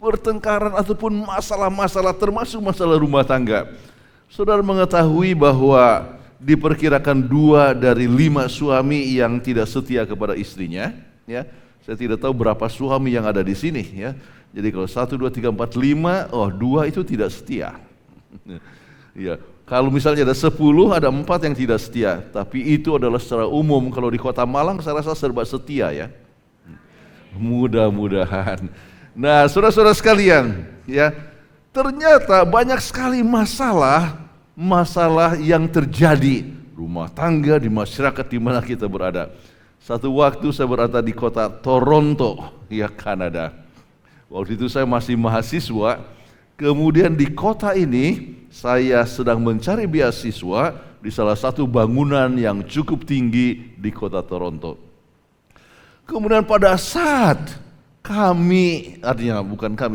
pertengkaran ataupun masalah-masalah termasuk masalah rumah tangga. Saudara mengetahui bahwa diperkirakan 2 dari 5 suami yang tidak setia kepada istrinya, ya. Saya tidak tahu berapa suami yang ada di sini, ya. Jadi kalau 1, 2, 3, 4, 5, 2 itu tidak setia. Ya, kalau misalnya ada 10, ada 4 yang tidak setia. Tapi itu adalah secara umum. Kalau di Kota Malang saya rasa serba setia, ya. Mudah-mudahan. Nah, saudara-saudara sekalian, ya, ternyata banyak sekali masalah yang terjadi rumah tangga di masyarakat di mana kita berada. Satu waktu saya berada di kota Toronto, ya, Kanada. Waktu itu saya masih mahasiswa. Kemudian di kota ini saya sedang mencari beasiswa di salah satu bangunan yang cukup tinggi di kota Toronto. Kemudian pada saat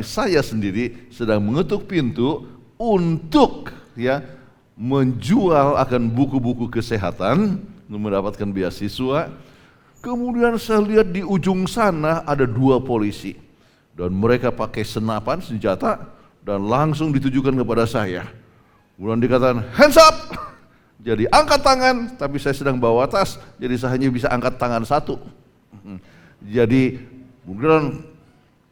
saya sendiri sedang mengetuk pintu untuk, ya, menjual akan buku-buku kesehatan untuk mendapatkan beasiswa. Kemudian saya lihat di ujung sana ada 2 polisi. Dan mereka pakai senapan, senjata, dan langsung ditujukan kepada saya. Kemudian dikatakan, hands up! Jadi angkat tangan, tapi saya sedang bawa tas, jadi saya hanya bisa angkat tangan 1. Jadi, kemudian,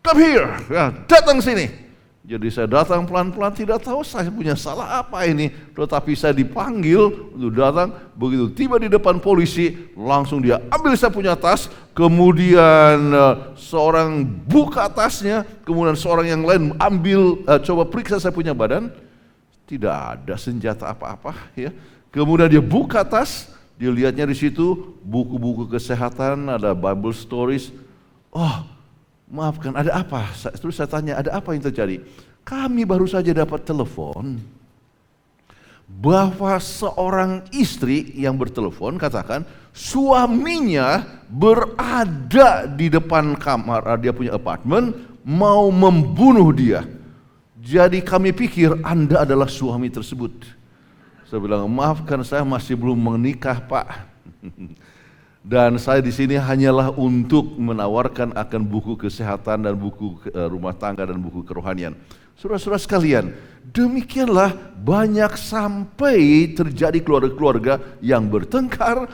come here, ya, datang sini. Jadi saya datang pelan-pelan, tidak tahu saya punya salah apa ini. Tetapi saya dipanggil untuk datang, begitu tiba di depan polisi, langsung dia ambil saya punya tas, kemudian seorang buka tasnya, kemudian seorang yang lain ambil, coba periksa saya punya badan, tidak ada senjata apa-apa, ya. Kemudian dia buka tas, dia lihatnya di situ buku-buku kesehatan, ada Bible stories. Oh, maafkan, ada apa? Terus saya tanya, ada apa yang terjadi? Kami baru saja dapat telepon bahwa seorang istri yang bertelepon katakan suaminya berada di depan kamar, dia punya apartemen, mau membunuh dia. Jadi kami pikir Anda adalah suami tersebut. Saya bilang, maafkan, saya masih belum menikah, Pak. Dan saya di sini hanyalah untuk menawarkan akan buku kesehatan dan buku rumah tangga dan buku kerohanian. Saudara-saudara sekalian, demikianlah banyak sampai terjadi keluarga-keluarga yang bertengkar,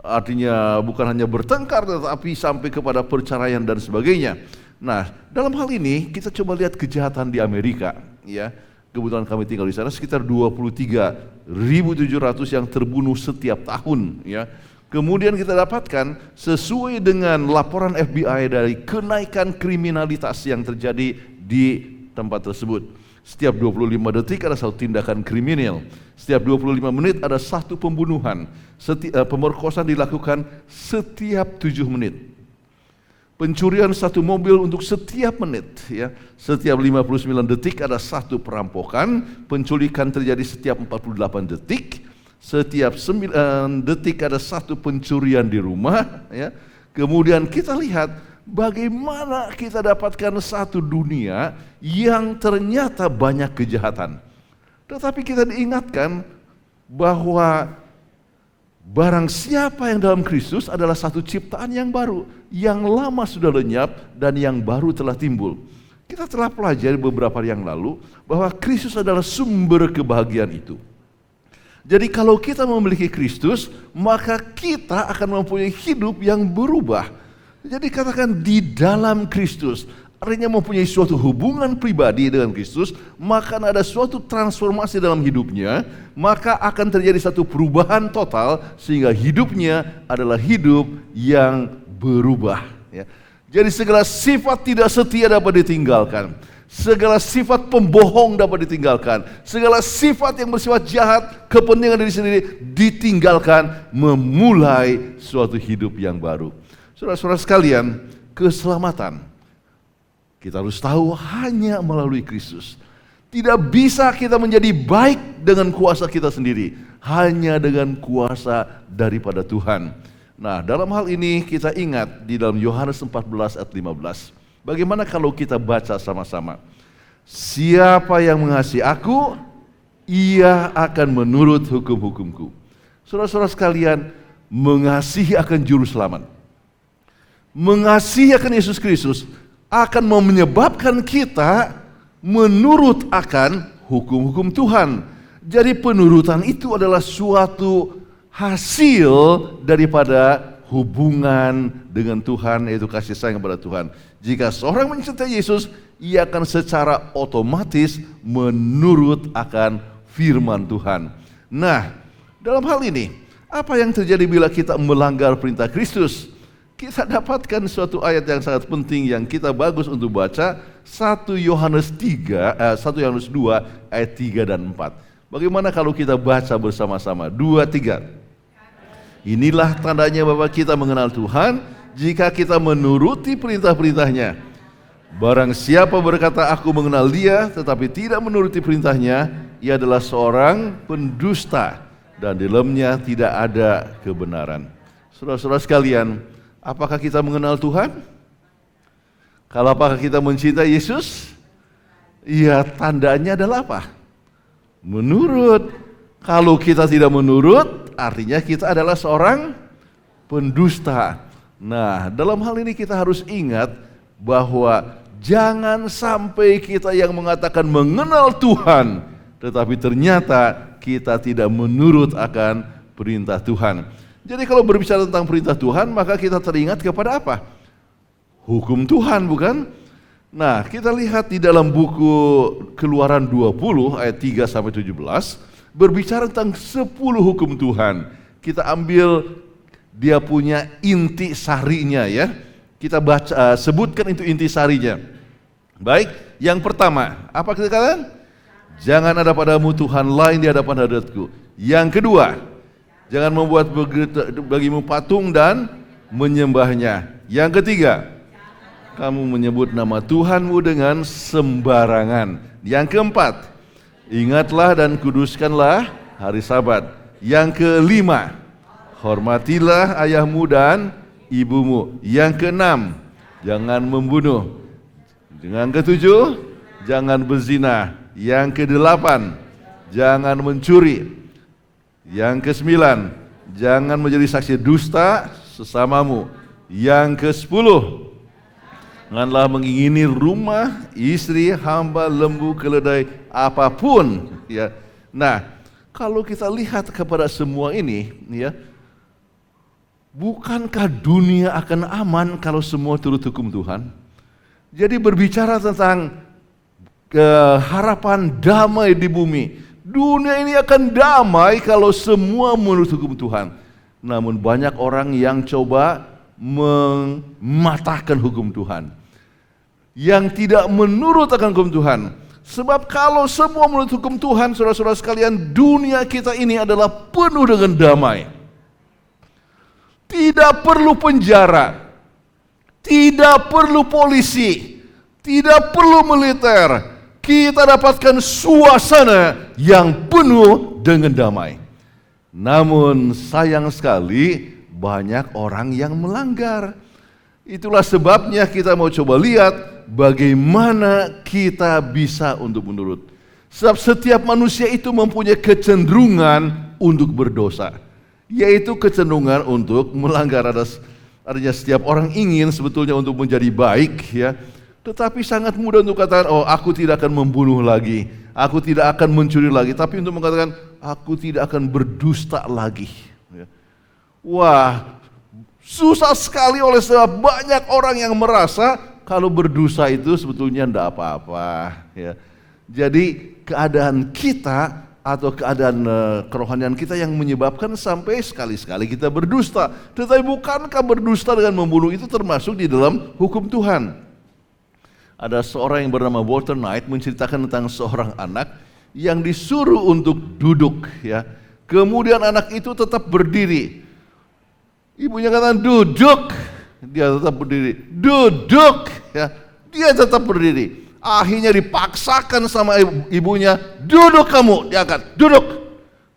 artinya bukan hanya bertengkar tetapi sampai kepada perceraian dan sebagainya. Nah, dalam hal ini kita coba lihat kejahatan di Amerika, ya. Kebetulan kami tinggal di sana, sekitar 23.700 yang terbunuh setiap tahun, ya. Kemudian kita dapatkan sesuai dengan laporan FBI dari kenaikan kriminalitas yang terjadi di tempat tersebut. Setiap 25 detik ada satu tindakan kriminal. Setiap 25 menit ada satu pembunuhan. Pemerkosaan dilakukan setiap 7 menit. Pencurian satu mobil untuk setiap menit, ya. Setiap 59 detik ada satu perampokan, penculikan terjadi setiap 48 detik, setiap 9 detik ada satu pencurian di rumah, ya. Kemudian kita lihat bagaimana kita dapatkan satu dunia yang ternyata banyak kejahatan. Tetapi kita diingatkan bahwa barang siapa yang dalam Kristus adalah satu ciptaan yang baru, yang lama sudah lenyap dan yang baru telah timbul. Kita telah pelajari beberapa hari yang lalu bahwa Kristus adalah sumber kebahagiaan itu. Jadi kalau kita memiliki Kristus, maka kita akan mempunyai hidup yang berubah. Jadi katakan di dalam Kristus, artinya mempunyai suatu hubungan pribadi dengan Kristus, maka ada suatu transformasi dalam hidupnya, maka akan terjadi satu perubahan total sehingga hidupnya adalah hidup yang berubah, ya. Jadi segala sifat tidak setia dapat ditinggalkan, segala sifat pembohong dapat ditinggalkan, segala sifat yang bersifat jahat, kepentingan diri sendiri ditinggalkan, memulai suatu hidup yang baru. Saudara-saudara sekalian, keselamatan kita harus tahu hanya melalui Kristus. Tidak bisa kita menjadi baik dengan kuasa kita sendiri, hanya dengan kuasa daripada Tuhan. Nah, dalam hal ini kita ingat di dalam Yohanes 14 ayat 15. Bagaimana kalau kita baca sama-sama? Siapa yang mengasihi aku, ia akan menurut hukum-hukumku. Saudara-saudara sekalian, mengasihi akan juru selamat, mengasihi akan Yesus Kristus akan menyebabkan kita menurut akan hukum-hukum Tuhan. Jadi penurutan itu adalah suatu hasil daripada hubungan dengan Tuhan, yaitu kasih sayang kepada Tuhan. Jika seorang mencintai Yesus, ia akan secara otomatis menurut akan firman Tuhan. Nah, dalam hal ini, apa yang terjadi bila kita melanggar perintah Kristus? Kita dapatkan suatu ayat yang sangat penting yang kita bagus untuk baca, 1 Yohanes 2 ayat 3 dan 4. Bagaimana kalau kita baca bersama-sama? 2, 3. Inilah tandanya bahwa kita mengenal Tuhan, jika kita menuruti perintah-perintahnya. Barang siapa berkata aku mengenal Dia, tetapi tidak menuruti perintahnya, ia adalah seorang pendusta, dan di dalamnya tidak ada kebenaran. Saudara-saudara sekalian, apakah kita mengenal Tuhan? Kalau apakah kita mencintai Yesus? Ya, tandanya adalah apa? Menurut. Kalau kita tidak menurut, artinya kita adalah seorang pendusta. Nah, dalam hal ini kita harus ingat bahwa jangan sampai kita yang mengatakan mengenal Tuhan, tetapi ternyata kita tidak menurut akan perintah Tuhan. Jadi kalau berbicara tentang perintah Tuhan, maka kita teringat kepada apa? Hukum Tuhan, bukan? Nah, kita lihat di dalam buku Keluaran 20 ayat 3 sampai 17 berbicara tentang 10 hukum Tuhan. Kita ambil dia punya inti sarinya ya. Kita baca sebutkan itu inti sarinya. Baik, yang pertama, apa kita katakan? Jangan ada padamu Tuhan lain di hadapan hadiratku. Yang kedua, jangan membuat bagimu patung dan menyembahnya. Yang ketiga, kamu menyebut nama Tuhanmu dengan sembarangan. Yang keempat, ingatlah dan kuduskanlah hari Sabat. Yang kelima, hormatilah ayahmu dan ibumu. Yang keenam, jangan membunuh. Yang ketujuh, jangan berzina. Yang kedelapan, jangan mencuri. Yang kesembilan, jangan menjadi saksi dusta sesamamu. Yang kesepuluh, janganlah mengingini rumah, istri, hamba, lembu, keledai, apapun. Ya. Nah, kalau kita lihat kepada semua ini, ya, bukankah dunia akan aman kalau semua turut hukum Tuhan? Jadi berbicara tentang harapan damai di bumi. Dunia ini akan damai kalau semua menurut hukum Tuhan. Namun banyak orang yang coba mematahkan hukum Tuhan, yang tidak menurut akan hukum Tuhan. Sebab kalau semua menurut hukum Tuhan, saudara-saudara sekalian, dunia kita ini adalah penuh dengan damai. Tidak perlu penjara, tidak perlu polisi, tidak perlu militer. Kita dapatkan suasana yang penuh dengan damai. Namun sayang sekali banyak orang yang melanggar. Itulah sebabnya kita mau coba lihat bagaimana kita bisa untuk menurut. Sebab setiap manusia itu mempunyai kecenderungan untuk berdosa, yaitu kecenderungan untuk melanggar. Artinya setiap orang ingin sebetulnya untuk menjadi baik, ya, tetapi sangat mudah untuk katakan, oh aku tidak akan membunuh lagi, aku tidak akan mencuri lagi, tapi untuk mengatakan aku tidak akan berdusta lagi. Wah, susah sekali oleh sebab banyak orang yang merasa kalau berdosa itu sebetulnya tidak apa-apa. Ya. Jadi keadaan kita atau keadaan kerohanian kita yang menyebabkan sampai sekali-sekali kita berdusta. Tetapi bukankah berdusta dengan membunuh itu termasuk di dalam hukum Tuhan? Ada seorang yang bernama Walter Knight menceritakan tentang seorang anak yang disuruh untuk duduk, ya. Kemudian anak itu tetap berdiri. Ibunya katakan duduk, dia tetap berdiri. Duduk, ya. Dia tetap berdiri. Akhirnya dipaksakan sama ibunya, duduk kamu, diangkat, duduk.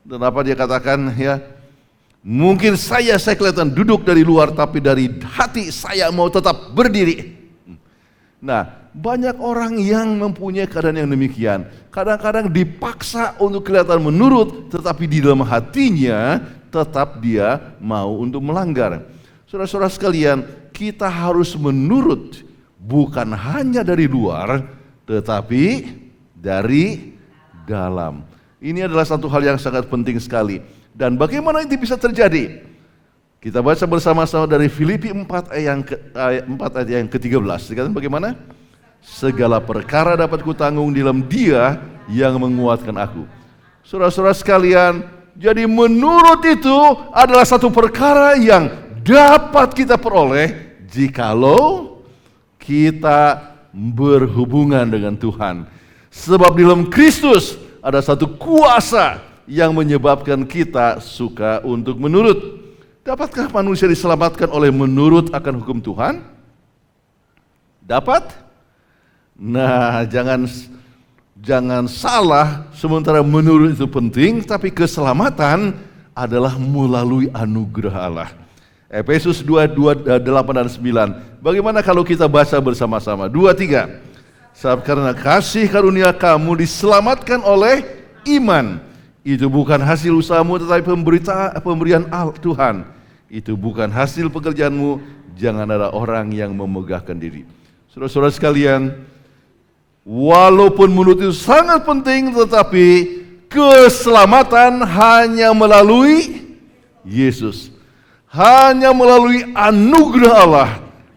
Dan apa dia katakan, ya? Mungkin saya kelihatan duduk dari luar, tapi dari hati saya mau tetap berdiri. Nah, banyak orang yang mempunyai keadaan yang demikian. Kadang-kadang dipaksa untuk kelihatan menurut, tetapi di dalam hatinya tetap dia mau untuk melanggar. Saudara-saudara sekalian, kita harus menurut bukan hanya dari luar, tetapi dari dalam. Ini adalah satu hal yang sangat penting sekali. Dan bagaimana itu bisa terjadi? Kita baca bersama-sama dari Filipi 4 ayat yang ke-13. Dikatakan bagaimana? Segala perkara dapat kutanggung di dalam Dia yang menguatkan aku. Saudara-saudara sekalian, jadi menurut itu adalah satu perkara yang dapat kita peroleh jikalau kita berhubungan dengan Tuhan. Sebab di dalam Kristus ada satu kuasa yang menyebabkan kita suka untuk menurut. Dapatkah manusia diselamatkan oleh menurut akan hukum Tuhan? Dapat? Nah, jangan salah, sementara menurut itu penting, tapi keselamatan adalah melalui anugerah Allah. Efesus 2:8 dan 9. Bagaimana kalau kita baca bersama-sama? 2-3. Sebab karena kasih karunia kamu diselamatkan oleh iman. Itu bukan hasil usahamu tetapi pemberian Tuhan. Itu bukan hasil pekerjaanmu. Jangan ada orang yang memegahkan diri. Saudara-saudara sekalian, walaupun menurut itu sangat penting, tetapi keselamatan hanya melalui Yesus. Hanya melalui anugerah Allah.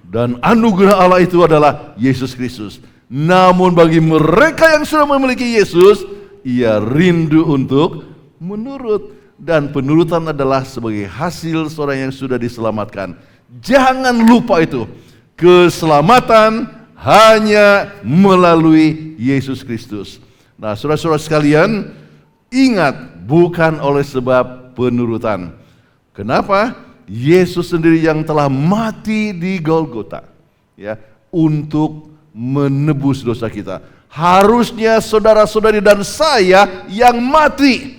Dan anugerah Allah itu adalah Yesus Kristus. Namun bagi mereka yang sudah memiliki Yesus, ia rindu untuk menurut. Dan penurutan adalah sebagai hasil seorang yang sudah diselamatkan. Jangan lupa itu. Keselamatan hanya melalui Yesus Kristus. Nah, saudara-saudara sekalian, ingat, bukan oleh sebab penurutan. Kenapa? Yesus sendiri yang telah mati di Golgota, ya, untuk menebus dosa kita. Harusnya saudara-saudari dan saya yang mati.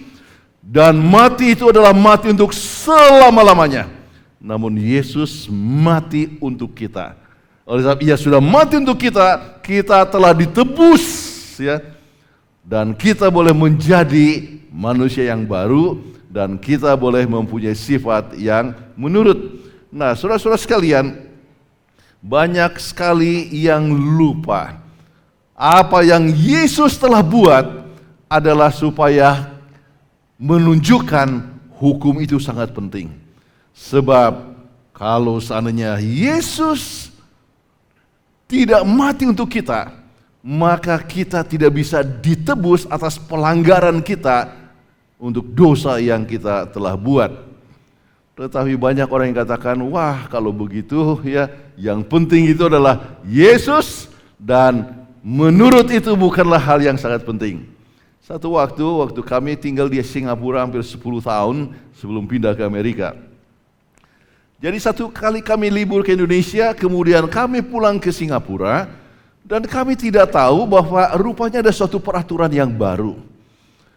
Dan mati itu adalah mati untuk selama-lamanya. Namun Yesus mati untuk kita. Oleh sebab Ia sudah mati untuk kita, kita telah ditebus, ya. Dan kita boleh menjadi manusia yang baru, dan kita boleh mempunyai sifat yang menurut. Nah, saudara-saudara sekalian, banyak sekali yang lupa apa yang Yesus telah buat adalah supaya menunjukkan hukum itu sangat penting. Sebab kalau seandainya Yesus tidak mati untuk kita, maka kita tidak bisa ditebus atas pelanggaran kita untuk dosa yang kita telah buat. Tetapi banyak orang yang katakan, wah kalau begitu ya, yang penting itu adalah Yesus dan menurut itu bukanlah hal yang sangat penting. Satu waktu kami tinggal di Singapura hampir 10 tahun sebelum pindah ke Amerika. Jadi satu kali kami libur ke Indonesia, kemudian kami pulang ke Singapura, dan kami tidak tahu bahwa rupanya ada suatu peraturan yang baru.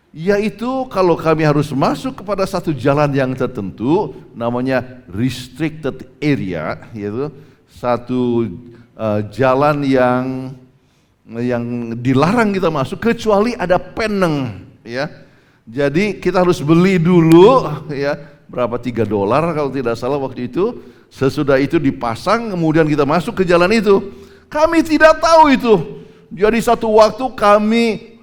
Yaitu kalau kami harus masuk kepada satu jalan yang tertentu, namanya restricted area, yaitu satu jalan yang dilarang kita masuk kecuali ada peneng, ya. Jadi kita harus beli dulu, ya, berapa $3 kalau tidak salah waktu itu. Sesudah itu dipasang, kemudian kita masuk ke jalan itu. Kami tidak tahu itu. Jadi satu waktu kami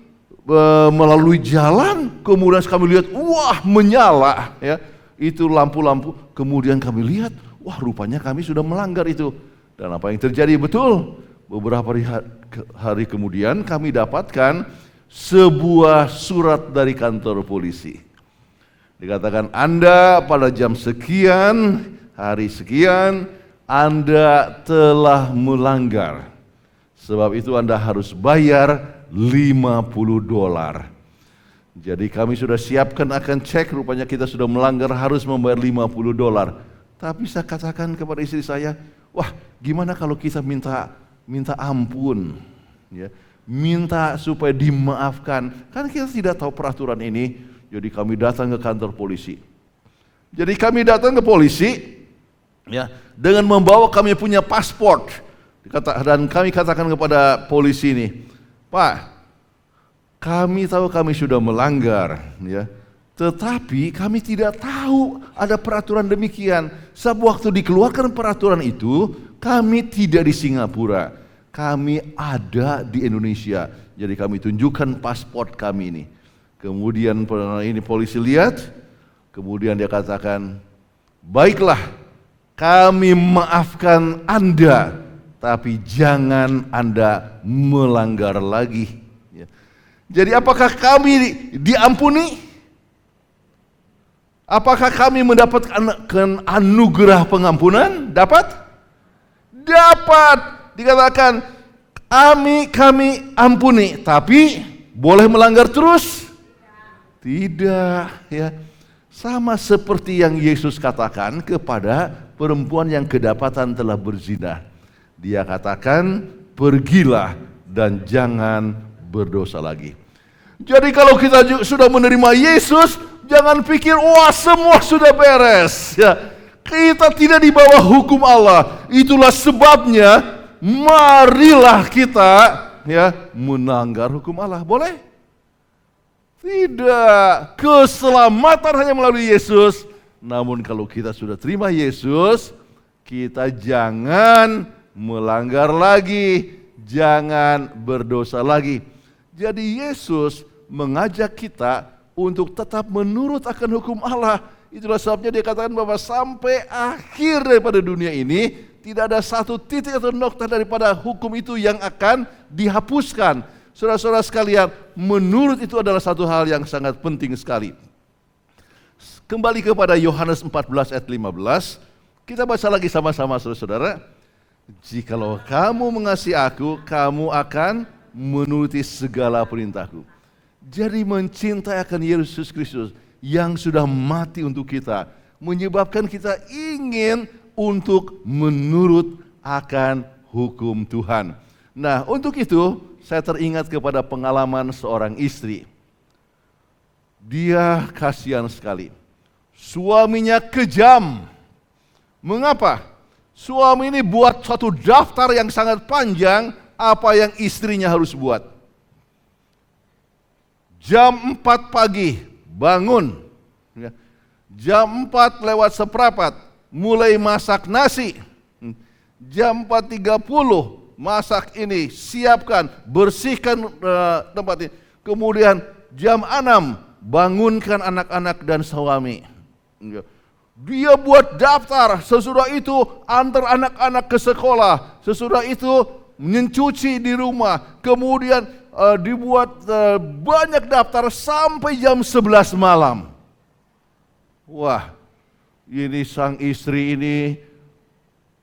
melalui jalan, kemudian kami lihat, wah menyala, ya, itu lampu-lampu. Kemudian kami lihat, wah rupanya kami sudah melanggar itu. Dan apa yang terjadi? Betul, beberapa hari kemudian kami dapatkan sebuah surat dari kantor polisi. Dikatakan Anda pada jam sekian, hari sekian, Anda telah melanggar. Sebab itu Anda harus bayar $50. Jadi kami sudah siapkan akan cek, rupanya kita sudah melanggar, harus membayar $50. Tapi saya katakan kepada istri saya, wah gimana kalau kita minta ampun, ya, minta supaya dimaafkan. Kan kita tidak tahu peraturan ini. Jadi kami datang ke kantor polisi. Jadi kami datang ke polisi, ya, dengan membawa kami punya paspor. Dan kami katakan kepada polisi ini, Pak, kami tahu kami sudah melanggar, ya, tetapi kami tidak tahu ada peraturan demikian. Sebab waktu dikeluarkan peraturan itu, kami tidak di Singapura. kami ada di Indonesia. Jadi kami tunjukkan paspor kami ini. Kemudian ini polisi lihat, kemudian dia katakan, baiklah, kami maafkan Anda, tapi jangan Anda melanggar lagi. Ya. Jadi apakah kami diampuni? Apakah kami mendapatkan anugerah pengampunan? Dapat? Dapat. Dikatakan kami ampuni, tapi boleh melanggar terus? Tidak, ya. Sama seperti yang Yesus katakan kepada perempuan yang kedapatan telah berzina. Dia katakan, pergilah dan jangan berdosa lagi. Jadi kalau kita sudah menerima Yesus, jangan pikir wah semua sudah beres. Ya, kita tidak di bawah hukum Allah. Itulah sebabnya marilah kita ya melanggar hukum Allah. Boleh? Tidak. Keselamatan hanya melalui Yesus. Namun kalau kita sudah terima Yesus, kita jangan melanggar lagi, jangan berdosa lagi. Jadi Yesus mengajak kita untuk tetap menurut akan hukum Allah. Itulah sebabnya dia katakan bahwa sampai akhir daripada dunia ini tidak ada satu titik atau nokta daripada hukum itu yang akan dihapuskan. Saudara-saudara sekalian, menurut itu adalah satu hal yang sangat penting sekali. Kembali kepada Yohanes 14 ayat 15, kita baca lagi sama-sama saudara-saudara. Jikalau kamu mengasihi aku, kamu akan menuruti segala perintahku. Jadi mencintai akan Yesus Kristus yang sudah mati untuk kita, menyebabkan kita ingin untuk menurut akan hukum Tuhan. Nah, untuk itu saya teringat kepada pengalaman seorang istri. Dia kasihan sekali. Suaminya kejam. Mengapa? Suami ini buat suatu daftar yang sangat panjang apa yang istrinya harus buat. Jam 4 pagi bangun. Jam 4 lewat seperempat mulai masak nasi. Jam 4.30 masak ini, siapkan, bersihkan tempat ini. Kemudian jam 6 bangunkan anak-anak dan suami. Dia buat daftar, sesudah itu antar anak-anak ke sekolah, sesudah itu mencuci di rumah, kemudian dibuat banyak daftar sampai jam 11 malam. Wah, ini sang istri ini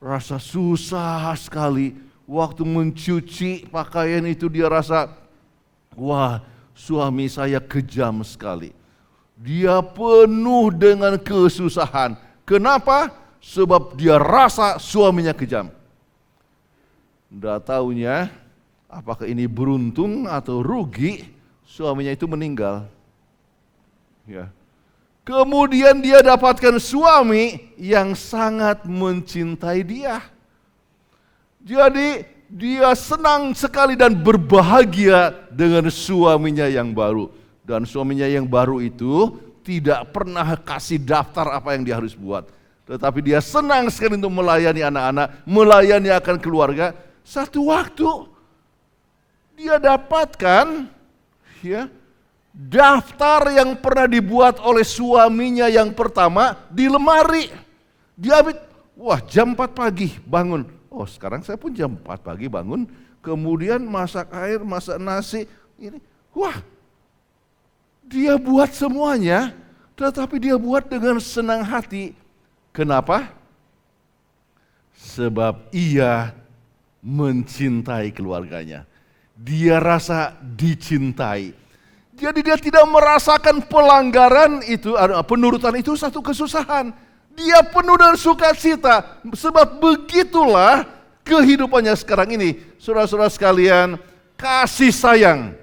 rasa susah sekali. Waktu mencuci pakaian itu dia rasa, wah suami saya kejam sekali. Dia penuh dengan kesusahan. Kenapa? Sebab dia rasa suaminya kejam. Nggak taunya, apakah ini beruntung atau rugi, suaminya itu meninggal. Ya. Kemudian dia dapatkan suami yang sangat mencintai dia. Jadi dia senang sekali dan berbahagia dengan suaminya yang baru. Dan suaminya yang baru itu tidak pernah kasih daftar apa yang dia harus buat. Tetapi dia senang sekali untuk melayani anak-anak, melayani akan keluarga. Satu waktu dia dapatkan ya, daftar yang pernah dibuat oleh suaminya yang pertama di lemari. Dia ambil, wah jam 4 pagi bangun. Oh sekarang saya pun jam 4 pagi bangun, kemudian masak air, masak nasi. Ini, wah dia buat semuanya, tetapi dia buat dengan senang hati. Kenapa? Sebab ia mencintai keluarganya. Dia rasa dicintai. Jadi dia tidak merasakan pelanggaran itu, penurutan itu satu kesusahan. Dia penuh dengan sukacita. Sebab begitulah kehidupannya sekarang ini. Saudara-saudara sekalian, kasih sayang,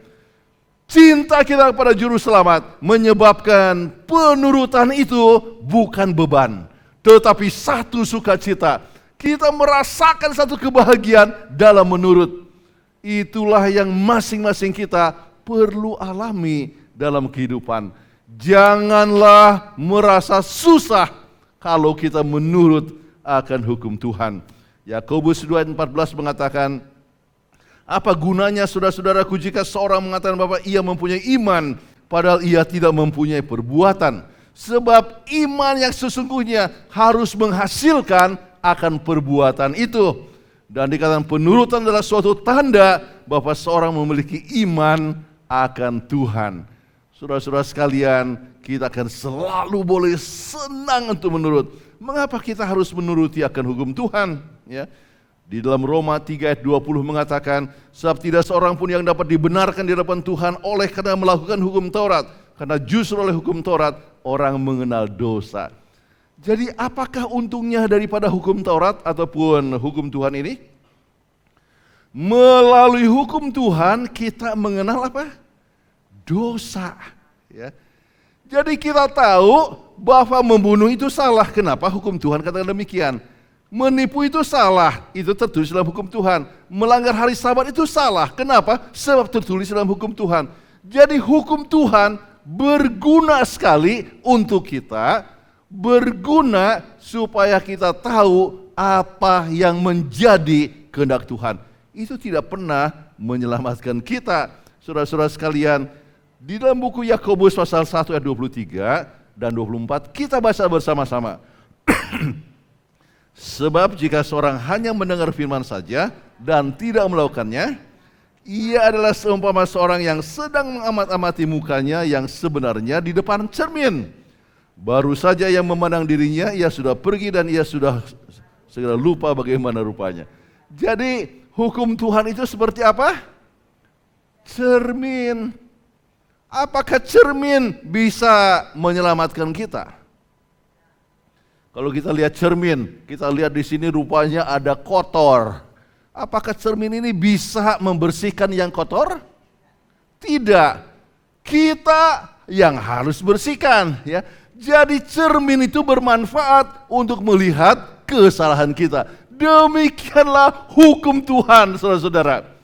cinta kita kepada Juru Selamat menyebabkan penurutan itu bukan beban, tetapi satu sukacita. Kita merasakan satu kebahagiaan dalam menurut. Itulah yang masing-masing kita perlu alami dalam kehidupan. Janganlah merasa susah kalau kita menurut akan hukum Tuhan. Yakobus 2:14 mengatakan, Apa gunanya saudara-saudaraku jika seorang mengatakan bahwa ia mempunyai iman, padahal ia tidak mempunyai perbuatan? Sebab iman yang sesungguhnya harus menghasilkan akan perbuatan itu. Dan dikatakan penurutan adalah suatu tanda bahwa seorang memiliki iman akan Tuhan. Saudara-saudara sekalian, kita akan selalu boleh senang untuk menurut. Mengapa kita harus menuruti akan hukum Tuhan? Ya. Di dalam Roma 3 ayat 20 mengatakan, sebab tidak seorang pun yang dapat dibenarkan di hadapan Tuhan oleh karena melakukan hukum Taurat. Karena justru oleh hukum Taurat orang mengenal dosa. Jadi apakah untungnya daripada hukum Taurat ataupun hukum Tuhan ini? Melalui hukum Tuhan kita mengenal apa? Dosa. Ya. Jadi kita tahu bahwa membunuh itu salah. Kenapa hukum Tuhan katakan demikian? Menipu itu salah, itu tertulis dalam hukum Tuhan. Melanggar hari Sabat itu salah. Kenapa? Sebab tertulis dalam hukum Tuhan. Jadi hukum Tuhan berguna sekali untuk kita, berguna supaya kita tahu apa yang menjadi kehendak Tuhan. Itu tidak pernah menyelamatkan kita. Saudara-saudara sekalian, di dalam buku Yakobus pasal 1 ayat 23 dan 24 kita baca bersama-sama. Sebab jika seorang hanya mendengar firman saja dan tidak melakukannya, ia adalah seumpama seorang yang sedang mengamat-amati mukanya yang sebenarnya di depan cermin. Baru saja yang memandang dirinya, ia sudah pergi dan ia sudah segera lupa bagaimana rupanya. Jadi hukum Tuhan itu seperti apa? Cermin. Apakah cermin bisa menyelamatkan kita? Kalau kita lihat cermin, kita lihat di sini rupanya ada kotor. Apakah cermin ini bisa membersihkan yang kotor? Tidak. Kita yang harus bersihkan, ya. Jadi cermin itu bermanfaat untuk melihat kesalahan kita. Demikianlah hukum Tuhan, saudara-saudara.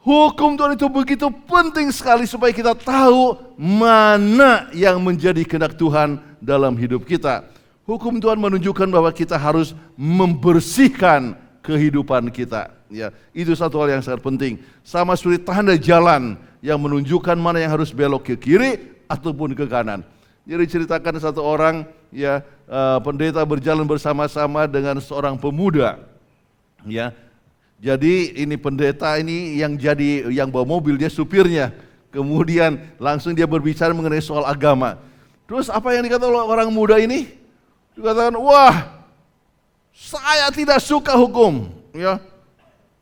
Hukum Tuhan itu begitu penting sekali supaya kita tahu mana yang menjadi kehendak Tuhan dalam hidup kita. Hukum Tuhan menunjukkan bahwa kita harus membersihkan kehidupan kita. Ya, itu satu hal yang sangat penting. Sama seperti tanda jalan yang menunjukkan mana yang harus belok ke kiri ataupun ke kanan. Jadi ceritakan satu orang, ya, pendeta berjalan bersama-sama dengan seorang pemuda. Ya, jadi ini pendeta ini yang bawa mobil, dia supirnya. Kemudian langsung dia berbicara mengenai soal agama. Terus apa yang dikatakan oleh orang muda ini? Dikatakan, wah, saya tidak suka hukum. Ya,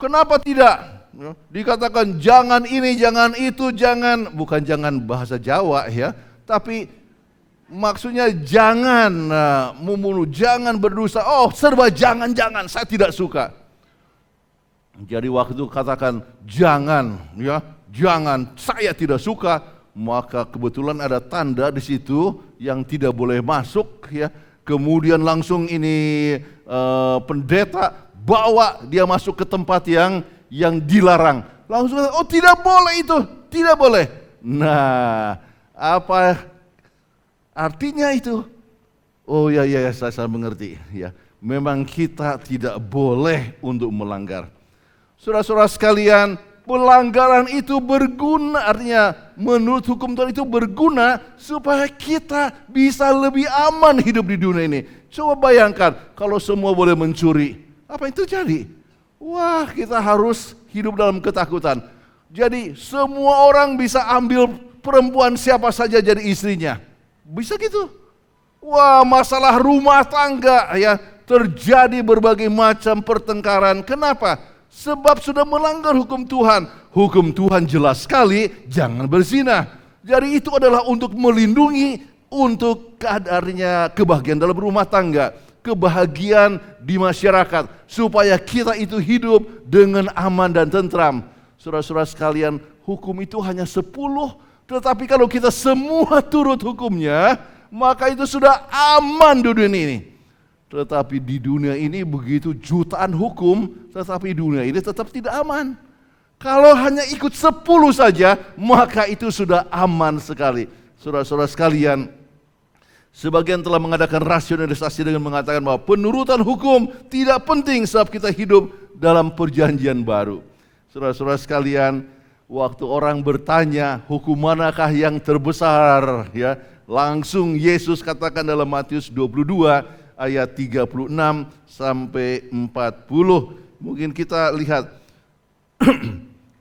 kenapa tidak? Ya, dikatakan jangan ini, jangan itu, jangan, bukan jangan bahasa Jawa ya, tapi maksudnya jangan membunuh, jangan berdosa. Oh, serba jangan, saya tidak suka. Jadi waktu itu katakan jangan, ya, jangan, saya tidak suka. Maka kebetulan ada tanda di situ yang tidak boleh masuk, ya. Kemudian langsung ini pendeta bawa dia masuk ke tempat yang dilarang. Langsung, oh tidak boleh itu, tidak boleh. Nah, apa artinya itu? Oh ya, saya mengerti. Ya, memang kita tidak boleh untuk melanggar. Saudara-saudara sekalian, pelanggaran itu berguna, artinya menurut hukum Tuhan itu berguna supaya kita bisa lebih aman hidup di dunia ini. Coba bayangkan kalau semua boleh mencuri, apa yang terjadi? Wah, kita harus hidup dalam ketakutan. Jadi semua orang bisa ambil perempuan siapa saja jadi istrinya. Bisa gitu. Wah, masalah rumah tangga ya, terjadi berbagai macam pertengkaran. Kenapa? Sebab sudah melanggar hukum Tuhan. Hukum Tuhan jelas sekali, jangan berzina. Jadi itu adalah untuk melindungi, untuk keadaannya kebahagiaan dalam rumah tangga, kebahagiaan di masyarakat, supaya kita itu hidup dengan aman dan tentram. Saudara-saudara sekalian, hukum itu hanya 10, tetapi kalau kita semua turut hukumnya, maka itu sudah aman di dunia ini. Tetapi di dunia ini begitu jutaan hukum, tetapi dunia ini tetap tidak aman. Kalau hanya ikut 10 saja, maka itu sudah aman sekali. Saudara-saudara sekalian, sebagian telah mengadakan rasionalisasi dengan mengatakan bahwa penurutan hukum tidak penting sebab kita hidup dalam perjanjian baru. Saudara-saudara sekalian, waktu orang bertanya hukum manakah yang terbesar, ya, langsung Yesus katakan dalam Matius 22 ayat 36 sampai 40. Mungkin kita lihat.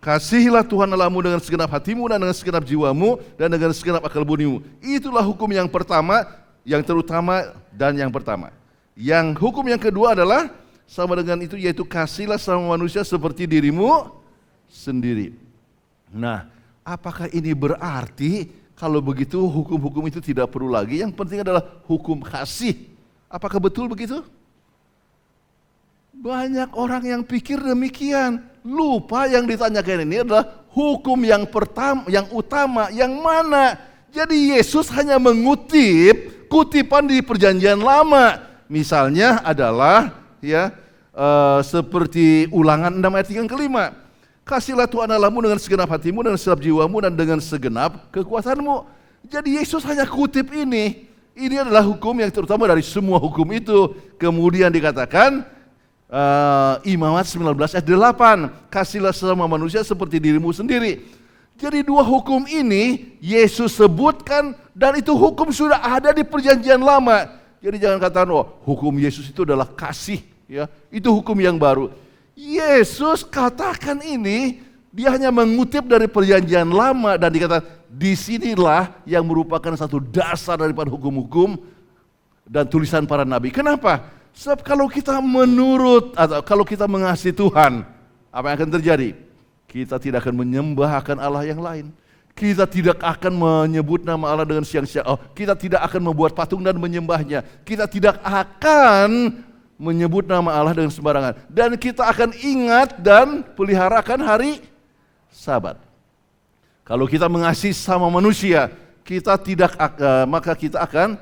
Kasihilah Tuhan Allahmu dengan segenap hatimu dan dengan segenap jiwamu dan dengan segenap akal budimu. Itulah hukum yang pertama, yang terutama dan yang pertama. Yang hukum yang kedua adalah sama dengan itu, yaitu kasihlah sama manusia seperti dirimu sendiri. Nah, apakah ini berarti kalau begitu hukum-hukum itu tidak perlu lagi? Yang penting adalah hukum kasih. Apakah betul begitu? Banyak orang yang pikir demikian. Lupa yang ditanyakan ini adalah hukum yang pertama, yang utama, yang mana. Jadi Yesus hanya mengutip kutipan di Perjanjian Lama. Misalnya adalah seperti Ulangan 6 ayat yang kelima. Kasihlah Tuhan Allahmu dengan segenap hatimu dan segenap jiwamu dan dengan segenap kekuatanmu. Jadi Yesus hanya kutip ini. Ini adalah hukum yang terutama dari semua hukum itu. Kemudian dikatakan Imamat 19 ayat 8, kasihlah sesama manusia seperti dirimu sendiri. Jadi dua hukum ini Yesus sebutkan dan itu hukum sudah ada di Perjanjian Lama. Jadi jangan katakan hukum Yesus itu adalah kasih, ya. Itu hukum yang baru. Yesus katakan ini, dia hanya mengutip dari Perjanjian Lama dan dikatakan disinilah yang merupakan satu dasar daripada hukum-hukum dan tulisan para nabi. Kenapa? Sebab kalau kita menurut atau kalau kita mengasihi Tuhan, apa yang akan terjadi? Kita tidak akan menyembahkan Allah yang lain. Kita tidak akan menyebut nama Allah dengan siang-siang. Kita tidak akan membuat patung dan menyembahnya. Kita tidak akan menyebut nama Allah dengan sembarangan. Dan kita akan ingat dan peliharakan hari Sabat. Kalau kita mengasihi sama manusia, maka kita akan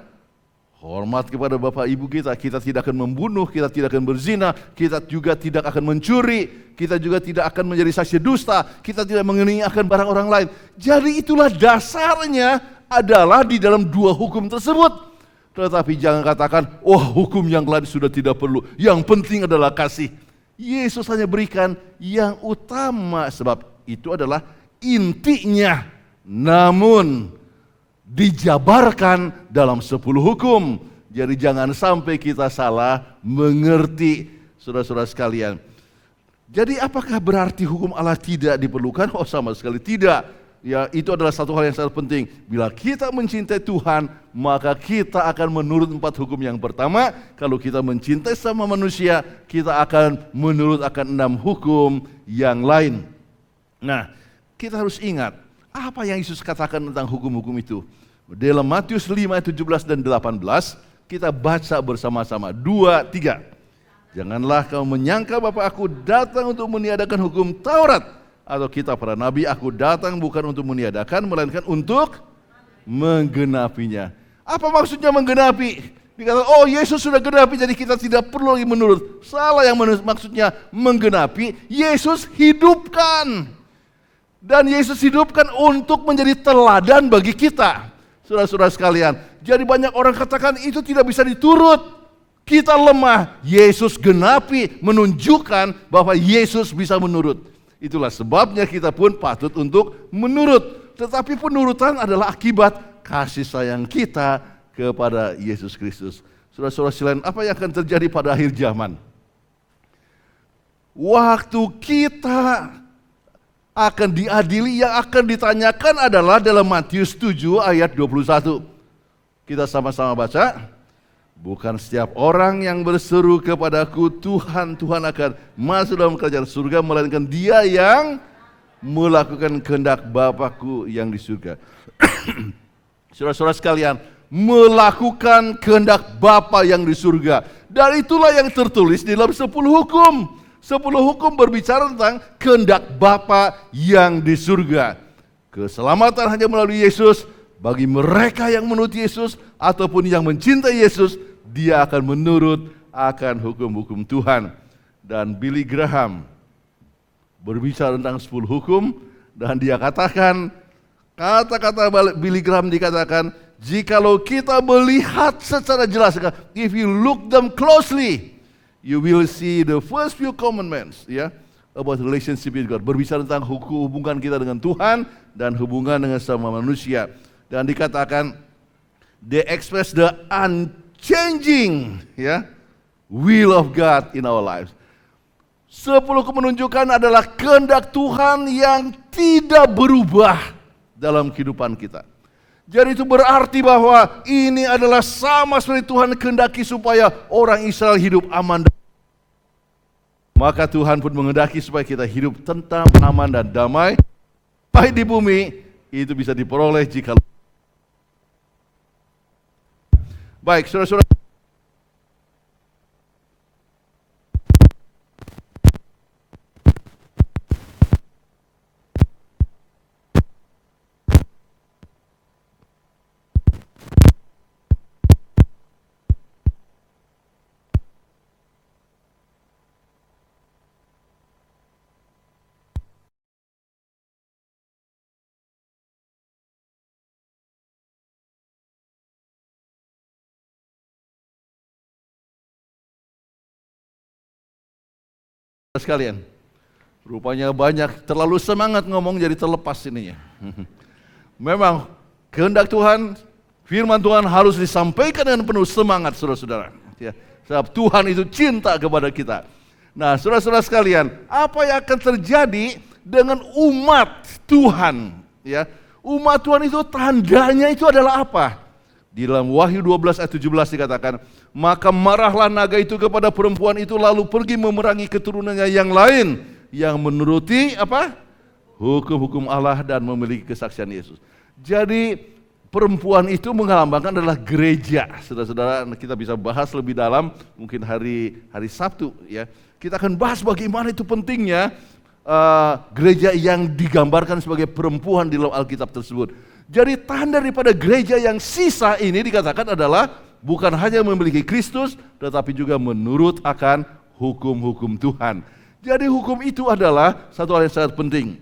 hormat kepada bapak ibu kita. Kita tidak akan membunuh, kita tidak akan berzina, kita juga tidak akan mencuri, kita juga tidak akan menjadi saksi dusta, kita tidak menganiakan barang orang lain. Jadi itulah dasarnya adalah di dalam dua hukum tersebut. Tetapi jangan katakan, hukum yang lain sudah tidak perlu, yang penting adalah kasih. Yesus hanya berikan yang utama, sebab itu adalah intinya. Namun dijabarkan dalam 10 hukum. Jadi jangan sampai kita salah mengerti, saudara-saudara sekalian. Jadi apakah berarti hukum Allah tidak diperlukan? Sama sekali tidak. Ya, itu adalah satu hal yang sangat penting. Bila kita mencintai Tuhan, maka kita akan menurut 4 hukum yang pertama. Kalau kita mencintai sama manusia, kita akan menurut akan 6 hukum yang lain. Nah, kita harus ingat apa yang Yesus katakan tentang hukum-hukum itu. Dalam Matius 5 ayat 17 dan 18 kita baca bersama-sama 2, 3. Janganlah kamu menyangka bahwa aku datang untuk meniadakan hukum Taurat atau kitab para nabi. Aku datang bukan untuk meniadakan, melainkan untuk menggenapinya. Apa maksudnya menggenapi? Dikatakan, Yesus sudah genapi, jadi kita tidak perlu lagi menurut. Salah, yang maksudnya menggenapi, Yesus hidupkan. Dan Yesus hidupkan untuk menjadi teladan bagi kita. Saudara-saudara sekalian, jadi banyak orang katakan itu tidak bisa diturut. Kita lemah, Yesus genapi menunjukkan bahwa Yesus bisa menurut. Itulah sebabnya kita pun patut untuk menurut. Tetapi penurutan adalah akibat kasih sayang kita kepada Yesus Kristus. Saudara-saudara sekalian, apa yang akan terjadi pada akhir zaman? Waktu kita akan diadili, yang akan ditanyakan adalah dalam Matius 7 ayat 21. Kita sama-sama baca. Bukan setiap orang yang berseru kepadaku Tuhan, Tuhan akan masuk dalam kerajaan surga, melainkan dia yang melakukan kehendak Bapakku yang di surga. Saudara-saudara sekalian, melakukan kehendak Bapa yang di surga. Dan itulah yang tertulis di dalam 10 hukum. 10 hukum berbicara tentang kehendak Bapa yang di surga. Keselamatan hanya melalui Yesus. Bagi mereka yang menurut Yesus ataupun yang mencintai Yesus, dia akan menurut akan hukum-hukum Tuhan. Dan Billy Graham berbicara tentang 10 hukum dan dia katakan, kata-kata Billy Graham dikatakan, jikalau kita melihat secara jelas, if you look them closely, you will see the first few commandments, ya. about relationship with God. Berbicara tentang hubungan kita dengan Tuhan dan hubungan dengan sama manusia. Dan dikatakan they express the unchanging will of God in our lives. 10 kemenunjukan adalah kehendak Tuhan yang tidak berubah dalam kehidupan kita. Jadi itu berarti bahwa ini adalah sama seperti Tuhan kehendaki supaya orang Israel hidup aman. Maka Tuhan pun menghendaki supaya kita hidup tentram, aman dan damai. Baik di bumi itu bisa diperoleh jika baik, saudara-saudara. Sekalian, rupanya banyak terlalu semangat ngomong jadi terlepas ininya. Memang kehendak Tuhan, firman Tuhan harus disampaikan dengan penuh semangat, saudara-saudara. Ya, sebab Tuhan itu cinta kepada kita. Nah, saudara-saudara sekalian, apa yang akan terjadi dengan umat Tuhan? Ya, umat Tuhan itu tandanya itu adalah apa? Di dalam Wahyu 12 ayat 17 dikatakan, maka marahlah naga itu kepada perempuan itu lalu pergi memerangi keturunannya yang lain yang menuruti apa? Hukum-hukum Allah dan memiliki kesaksian Yesus. Jadi perempuan itu mengelambangkan adalah gereja. Saudara-saudara, kita bisa bahas lebih dalam mungkin hari Sabtu ya. Kita akan bahas bagaimana itu pentingnya gereja yang digambarkan sebagai perempuan di dalam Alkitab tersebut. Jadi tanda daripada gereja yang sisa ini dikatakan adalah bukan hanya memiliki Kristus, tetapi juga menurut akan hukum-hukum Tuhan. Jadi hukum itu adalah satu hal yang sangat penting.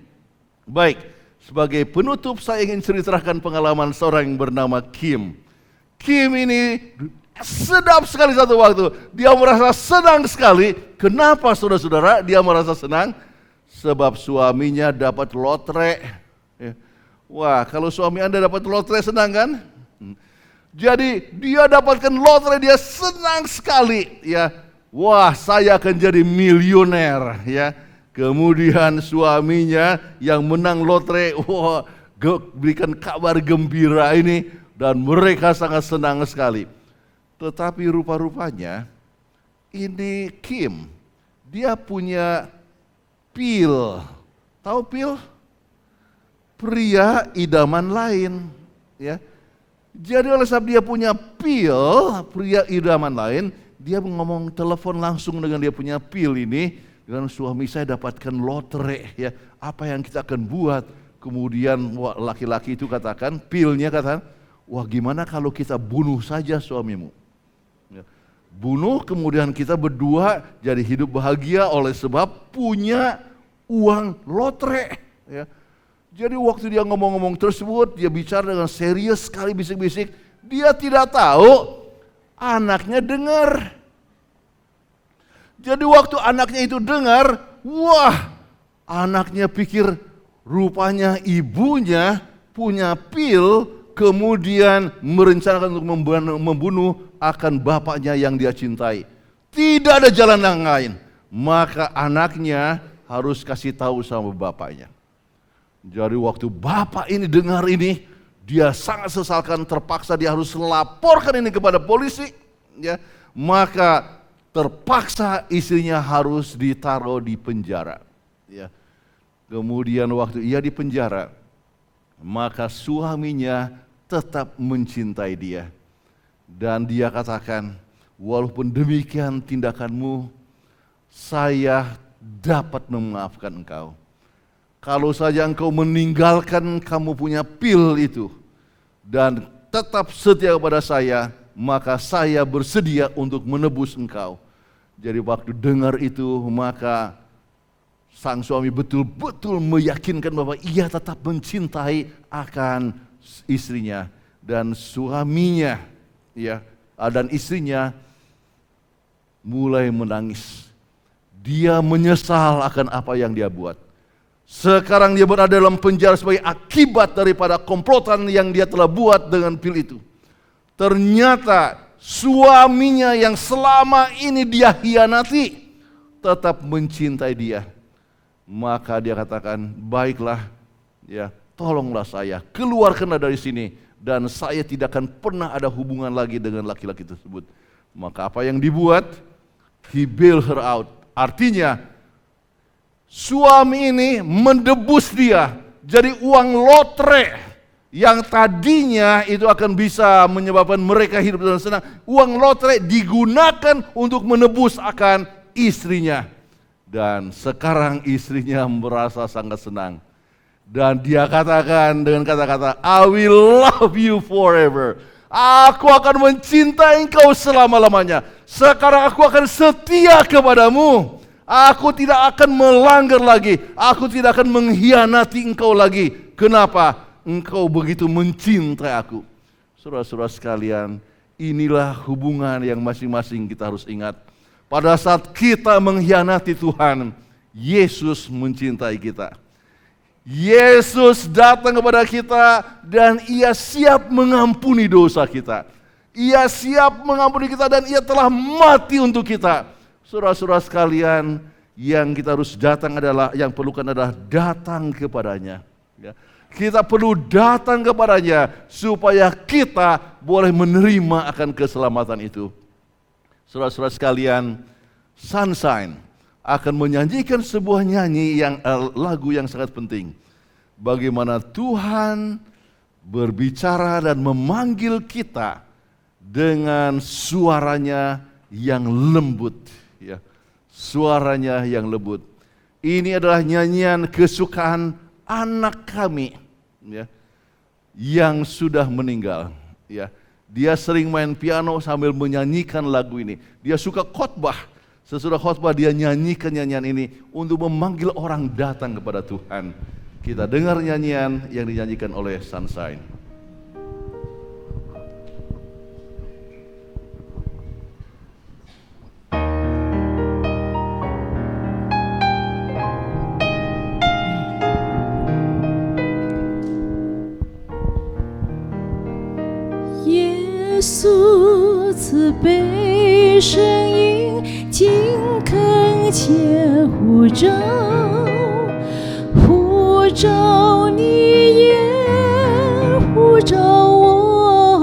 Baik, sebagai penutup saya ingin ceritakan pengalaman seorang yang bernama Kim. Kim ini sedap sekali satu waktu. Dia merasa senang sekali. Kenapa saudara-saudara dia merasa senang? Sebab suaminya dapat lotre. Wah, kalau suami Anda dapat lotre senang kan? Jadi dia dapatkan lotre, dia senang sekali ya. Wah, saya akan jadi miliuner ya. Kemudian suaminya yang menang lotre, wah, berikan kabar gembira ini dan mereka sangat senang sekali. Tetapi rupa-rupanya ini Kim, dia punya pil. Tahu pil? Pria idaman lain, ya. Jadi oleh sebab dia punya pil, pria idaman lain, dia ngomong telepon langsung dengan dia punya pil ini, dengan suami saya dapatkan lotre, ya. Apa yang kita akan buat? Kemudian laki-laki itu katakan, pilnya katakan, wah gimana kalau kita bunuh saja suamimu? Ya. Bunuh, kemudian kita berdua jadi hidup bahagia oleh sebab punya uang lotre, ya. Jadi waktu dia ngomong-ngomong tersebut, dia bicara dengan serius sekali bisik-bisik. Dia tidak tahu anaknya dengar. Jadi waktu anaknya itu dengar, wah, anaknya pikir rupanya ibunya punya pil, kemudian merencanakan untuk membunuh akan bapaknya yang dia cintai. Tidak ada jalan yang lain. Maka anaknya harus kasih tahu sama bapaknya. Jadi waktu bapak ini dengar ini, dia sangat sesalkan, terpaksa dia harus laporkan ini kepada polisi, ya. Maka terpaksa istrinya harus ditaruh di penjara, ya. Kemudian waktu ia di penjara, maka suaminya tetap mencintai dia. Dan dia katakan, walaupun demikian tindakanmu, saya dapat memaafkan engkau. Kalau saja engkau meninggalkan kamu punya pil itu dan tetap setia kepada saya, maka saya bersedia untuk menebus engkau. Jadi waktu dengar itu, maka sang suami betul-betul meyakinkan bahwa ia tetap mencintai akan istrinya, dan suaminya ya dan istrinya mulai menangis. dia menyesal akan apa yang dia buat. Sekarang dia berada dalam penjara sebagai akibat daripada komplotan yang dia telah buat dengan pil itu. Ternyata suaminya yang selama ini dia hianati tetap mencintai dia. Maka dia katakan, baiklah, ya, tolonglah saya, keluarkanlah dari sini, dan saya tidak akan pernah ada hubungan lagi dengan laki-laki tersebut. Maka apa yang dibuat? He bailed her out. Artinya, suami ini mendebus dia. Jadi uang lotre yang tadinya itu akan bisa menyebabkan mereka hidup dengan senang, uang lotre digunakan untuk menebus akan istrinya. Dan sekarang istrinya merasa sangat senang. Dan dia katakan dengan kata-kata, I will love you forever. Aku akan mencintai engkau selama-lamanya. Sekarang aku akan setia kepadamu. Aku tidak akan melanggar lagi. Aku tidak akan mengkhianati engkau lagi. Kenapa? Engkau begitu mencintai aku. Saudara-saudara sekalian, inilah hubungan yang masing-masing kita harus ingat. Pada saat kita mengkhianati Tuhan, Yesus mencintai kita. Yesus datang kepada kita dan Ia siap mengampuni dosa kita. Ia siap mengampuni kita dan Ia telah mati untuk kita. Saudara-saudara sekalian, yang kita harus datang adalah, yang perlukan adalah datang kepadanya. Ya. Kita perlu datang kepadanya supaya kita boleh menerima akan keselamatan itu. Saudara-saudara sekalian, Sunshine akan menyanyikan sebuah lagu yang sangat penting. Bagaimana Tuhan berbicara dan memanggil kita dengan suaranya yang lembut, ya. Suaranya yang lembut. Ini adalah nyanyian kesukaan anak kami, ya, yang sudah meninggal, ya. Dia sering main piano sambil menyanyikan lagu ini. Dia suka khotbah. Sesudah khotbah dia nyanyikan nyanyian ini untuk memanggil orang datang kepada Tuhan. Kita dengar nyanyian yang dinyanyikan oleh Sunshine. Yesus慈悲声音紧恳切呼召，呼召你也呼召我，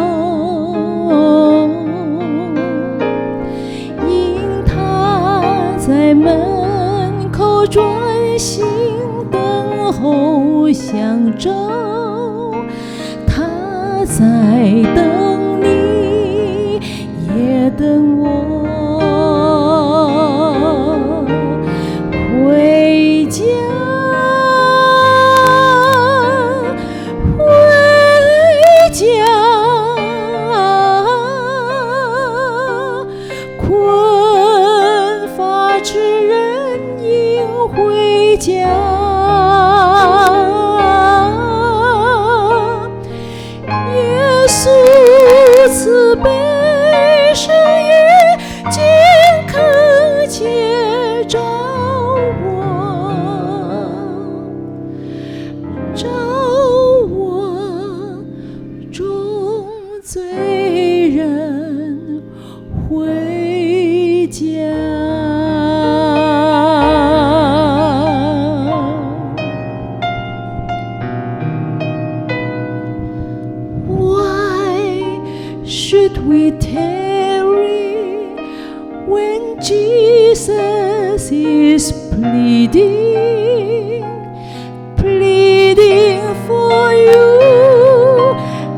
因他在门口专心等候相招，他在等你也等我，回家回家，困乏之人应回家，耶稣慈悲声音紧恳切召我，召我众罪人回家。Why should we tarry when Jesus is pleading, pleading for you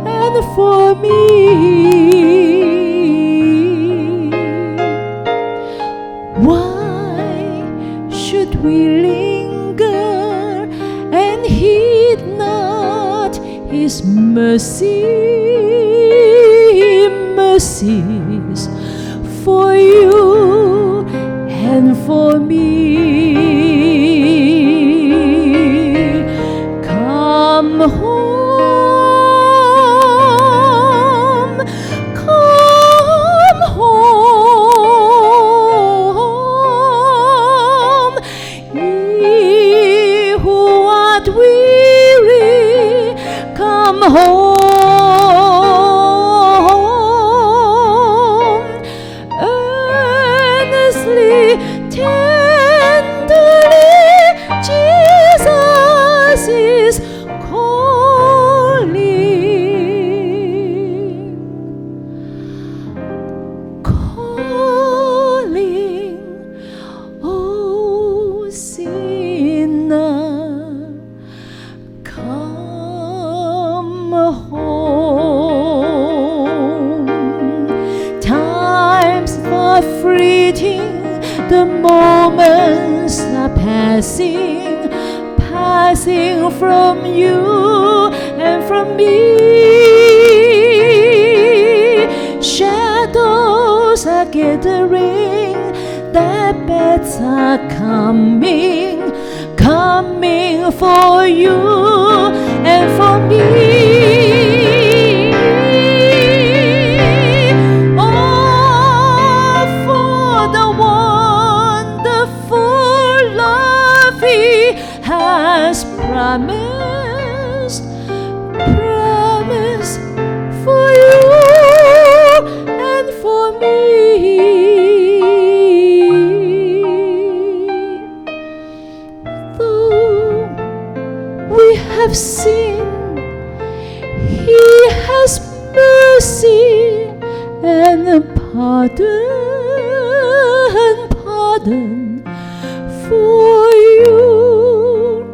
and for me? Why should we linger and heed not His mercies for you and for me? Come home, come home, come home. Earnestly, tenderly, Jesus is calling. Calling, oh sinner, come home. Times are fleeting, the moments are passing, passing from you and from me. Shadows are gathering, the beds are coming, coming for you and for me. Oh, for the wonderful love He has promised, promised for you and for me. Though we have sinned, He has mercy and pardon for you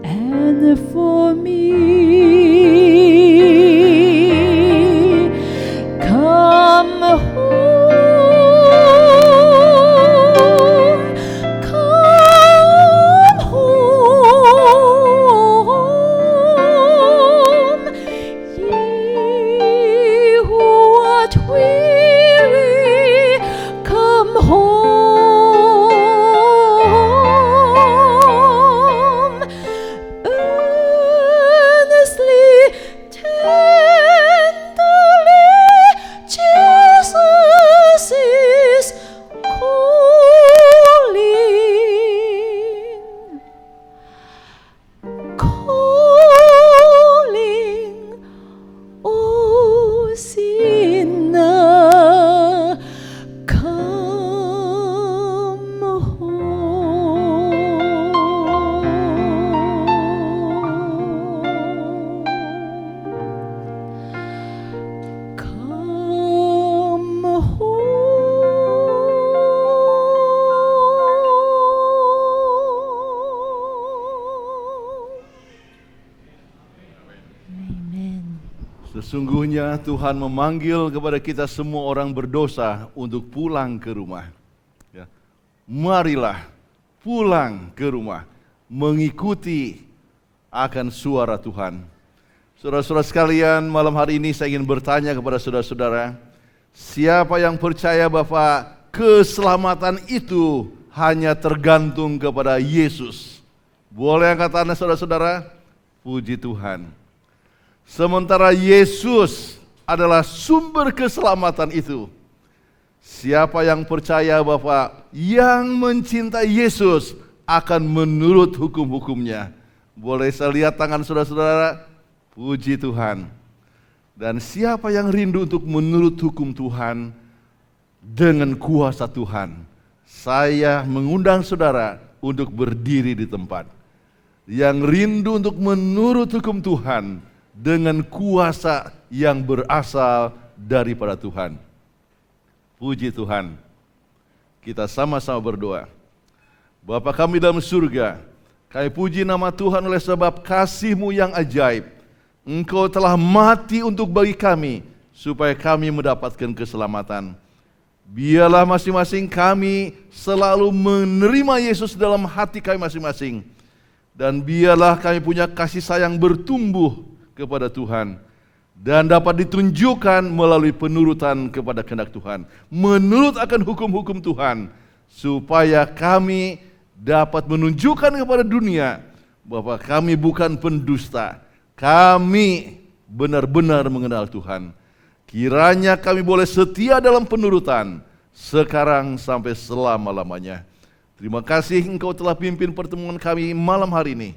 and for me. Come home, come home, ye who are weary, come home. Earnestly, tenderly, Jesus is calling. Calling, oh sinner, come home. Come home. Amen. Sesungguhnya Tuhan memanggil kepada kita semua orang berdosa untuk pulang ke rumah. Ya. Marilah pulang ke rumah, mengikuti akan suara Tuhan. Saudara-saudara sekalian, malam hari ini saya ingin bertanya kepada saudara-saudara, siapa yang percaya bahwa keselamatan itu hanya tergantung kepada Yesus? Boleh angkat tangan saudara-saudara? Puji Tuhan. Sementara Yesus adalah sumber keselamatan itu. Siapa yang percaya bahwa yang mencintai Yesus akan menurut hukum-hukumnya? Boleh saya lihat tangan saudara-saudara? Puji Tuhan. Dan siapa yang rindu untuk menurut hukum Tuhan dengan kuasa Tuhan? Saya mengundang saudara untuk berdiri di tempat. Yang rindu untuk menurut hukum Tuhan dengan kuasa yang berasal daripada Tuhan. Puji Tuhan. Kita sama-sama berdoa. Bapa kami dalam surga, kami puji nama Tuhan oleh sebab kasih-Mu yang ajaib. Engkau telah mati untuk bagi kami, supaya kami mendapatkan keselamatan. Biarlah masing-masing kami selalu menerima Yesus dalam hati kami masing-masing. Dan biarlah kami punya kasih sayang bertumbuh kepada Tuhan. Dan dapat ditunjukkan melalui penurutan kepada kehendak Tuhan. Menurut akan hukum-hukum Tuhan. Supaya kami dapat menunjukkan kepada dunia bahwa kami bukan pendusta. Kami benar-benar mengenal Tuhan. Kiranya kami boleh setia dalam penurutan sekarang sampai selama-lamanya. Terima kasih Engkau telah pimpin pertemuan kami malam hari ini.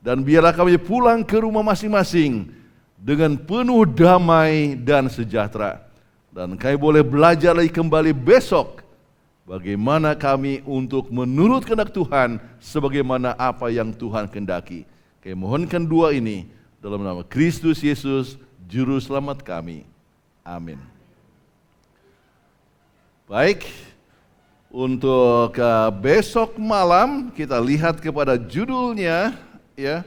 Dan biarlah kami pulang ke rumah masing-masing dengan penuh damai dan sejahtera. Dan kami boleh belajar lagi kembali besok bagaimana kami untuk menurut kehendak Tuhan sebagaimana apa yang Tuhan kehendaki. Kami mohonkan doa ini dalam nama Kristus Yesus, Juru Selamat kami. Amin. Baik, untuk besok malam kita lihat kepada judulnya, ya,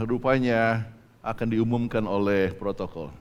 rupanya akan diumumkan oleh protokol.